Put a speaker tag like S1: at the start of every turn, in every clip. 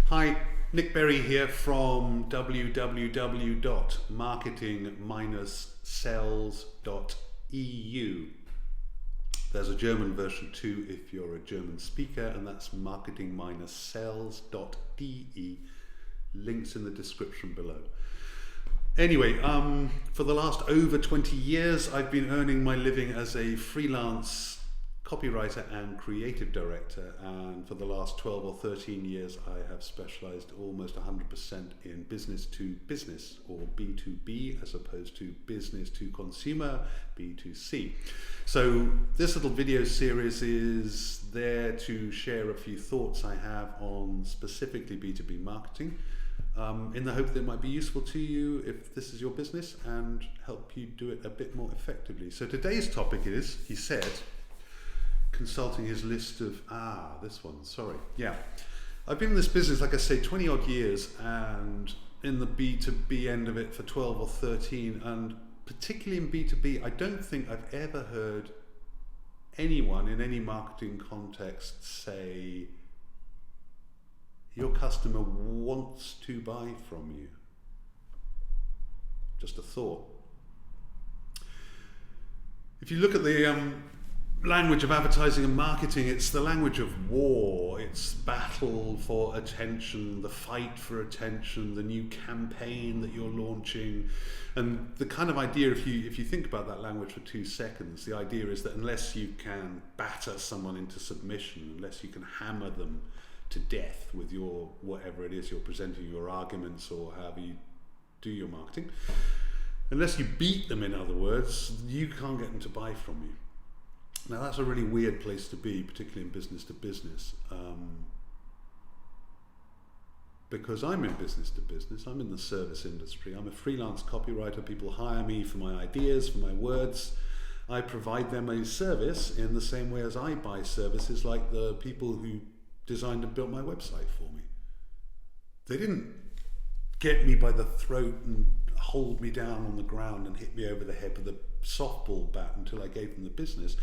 S1: Hi, Nick Berry here from www.marketing-sales.eu. There's a German version too if you're a German speaker, and that's marketing-sales.de. Links in the description below. Anyway, for the last over 20 years, I've been earning my living as a freelance copywriter and creative director, and for the last 12 or 13 years I have specialized almost 100% in business to business, or B2B, as opposed to business to consumer, B2C. So this little video series is there to share a few thoughts I have on specifically B2B marketing, in the hope that it might be useful to you if this is your business and help you do it a bit more effectively. So today's topic is, he said, consulting his list of, I've been in this business, like I say, 20 odd years, and in the B2B end of it for 12 or 13, and particularly in B2B, I don't think I've ever heard anyone in any marketing context say, your customer wants to buy from you. Just a thought. If you look at the language of advertising and marketing, it's the language of war. It's battle for attention, the fight for attention, the new campaign that you're launching. And the kind of idea, if you think about that language for 2 seconds, the idea is that unless you can batter someone into submission, unless you can hammer them to death with your whatever it is you're presenting, your arguments or however you do your marketing, unless you beat them, in other words, you can't get them to buy from you. Now that's a really weird place to be, particularly in business to business, because I'm in business to business, I'm in the service industry, I'm a freelance copywriter, people hire me for my ideas, for my words. I provide them a service in the same way as I buy services like the people who designed and built my website for me. They didn't get me by the throat and hold me down on the ground and hit me over the head with a softball bat until I gave them the business.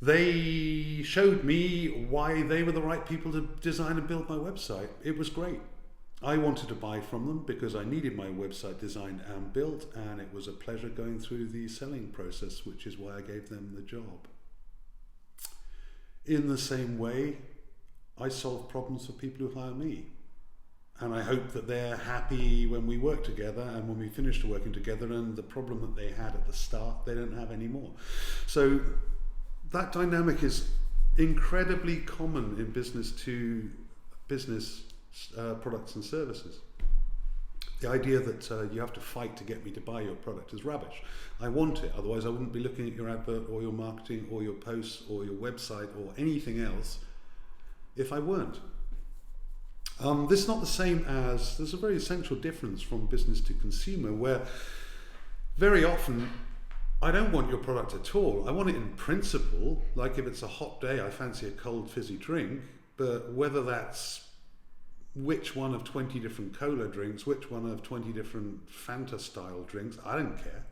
S1: They showed me why they were the right people to design and build my website. It was great. I wanted to buy from them because I needed my website designed and built, and it was a pleasure going through the selling process, which is why I gave them the job. In the same way, I solve problems for people who hire me. And I hope that they're happy when we work together and when we finish working together, and the problem that they had at the start, they don't have anymore. So that dynamic is incredibly common in business to business products and services. The idea that you have to fight to get me to buy your product is rubbish. I want it, otherwise I wouldn't be looking at your advert or your marketing or your posts or your website or anything else if I weren't. This is not the same as, there's a very essential difference from business to consumer, where very often I don't want your product at all. I want it in principle, like if it's a hot day, I fancy a cold fizzy drink, but whether that's which one of 20 different cola drinks, which one of 20 different Fanta style drinks, I don't care.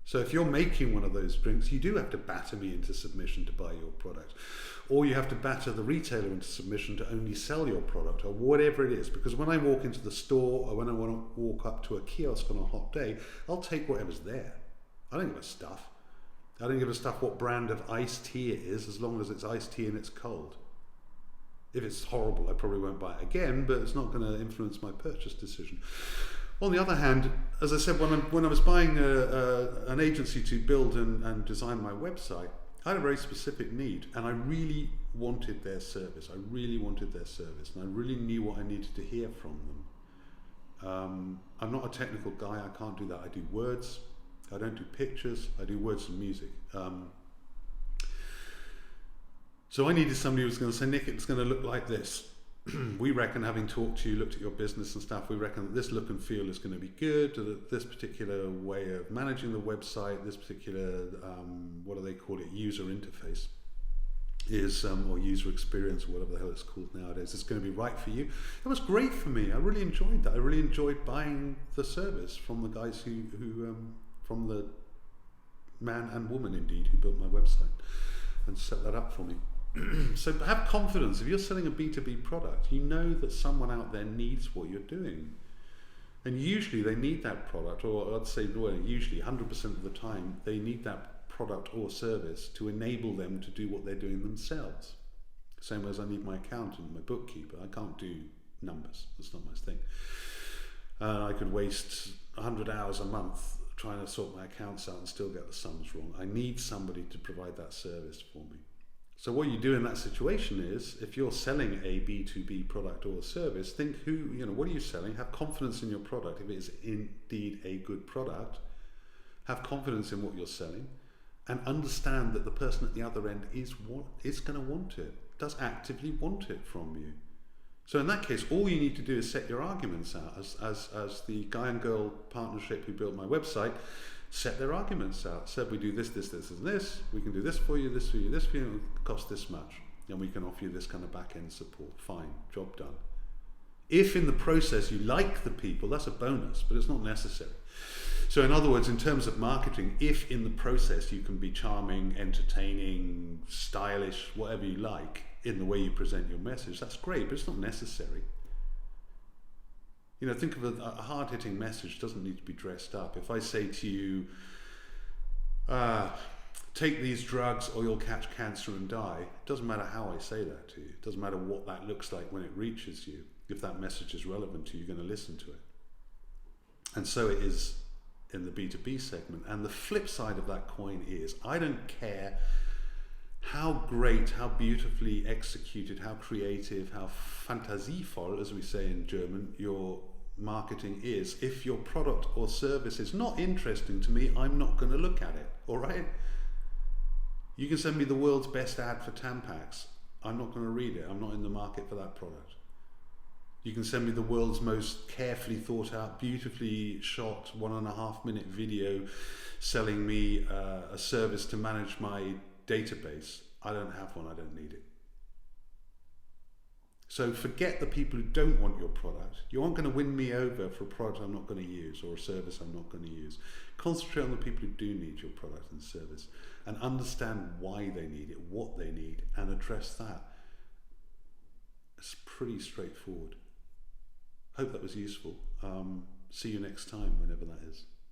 S1: So if you're making one of those drinks, you do have to batter me into submission to buy your product. Or you have to batter the retailer into submission to only sell your product, or whatever it is. Because when I walk into the store, or when I want to walk up to a kiosk on a hot day, I'll take whatever's there. I don't give a stuff. I don't give a stuff what brand of iced tea it is, as long as it's iced tea and it's cold. If it's horrible, I probably won't buy it again, but it's not going to influence my purchase decision. On the other hand, as I said, when I was buying an agency to build and design my website, I had a very specific need, and I really wanted their service. And I really knew what I needed to hear from them. I'm not a technical guy, I can't do that. I do words, I don't do pictures, I do words and music. So I needed somebody who was going to say, Nick, it's going to look like this. We reckon, having talked to you, looked at your business and stuff, we reckon that this look and feel is going to be good, that this particular way of managing the website, this particular, what do they call it, user interface is, or user experience, or whatever the hell it's called nowadays, is going to be right for you. It was great for me. I really enjoyed that. I really enjoyed buying the service from the guys who from the man and woman indeed who built my website and set that up for me. So have confidence. If you're selling a B2B product, you know that someone out there needs what you're doing. And usually they need that product, or I'd say, well, usually 100% of the time, they need that product or service to enable them to do what they're doing themselves. Same as I need my accountant, my bookkeeper. I can't do numbers. That's not my thing. I could waste 100 hours a month trying to sort my accounts out and still get the sums wrong. I need somebody to provide that service for me. So what you do in that situation is, if you're selling a B2B product or service, think what are you selling? Have confidence in your product. If it is indeed a good product, have confidence in what you're selling, and understand that the person at the other end is going to want it, does actively want it from you. So in that case, all you need to do is set your arguments out. As the guy and girl partnership who built my website set their arguments out. Said, we do this, this, this, and this. We can do this for you, this for you, this for you. It'll cost this much, and we can offer you this kind of back-end support. Fine, job done. If in the process you like the people, that's a bonus, but it's not necessary. So in other words, in terms of marketing, if in the process you can be charming, entertaining, stylish, whatever you like, in the way you present your message, that's great, but it's not necessary. Think of a hard-hitting message doesn't need to be dressed up. If I say to you, take these drugs or you'll catch cancer and die, it doesn't matter how I say that to you. It doesn't matter what that looks like when it reaches you. If that message is relevant to you, you're going to listen to it. And so it is in the B2B segment. And the flip side of that coin is, I don't care how great, how beautifully executed, how creative, how fantasievoll, as we say in German, your marketing is. If your product or service is not interesting to me, I'm not going to look at it, all right? You can send me the world's best ad for Tampax. I'm not going to read it. I'm not in the market for that product. You can send me the world's most carefully thought out, beautifully shot 1.5 minute video selling me a service to manage my database. I don't have one. I don't need it. So forget the people who don't want your product. You aren't going to win me over for a product I'm not going to use or a service I'm not going to use. Concentrate on the people who do need your product and service, and understand why they need it, what they need, and address that. It's pretty straightforward. Hope that was useful. See you next time, whenever that is.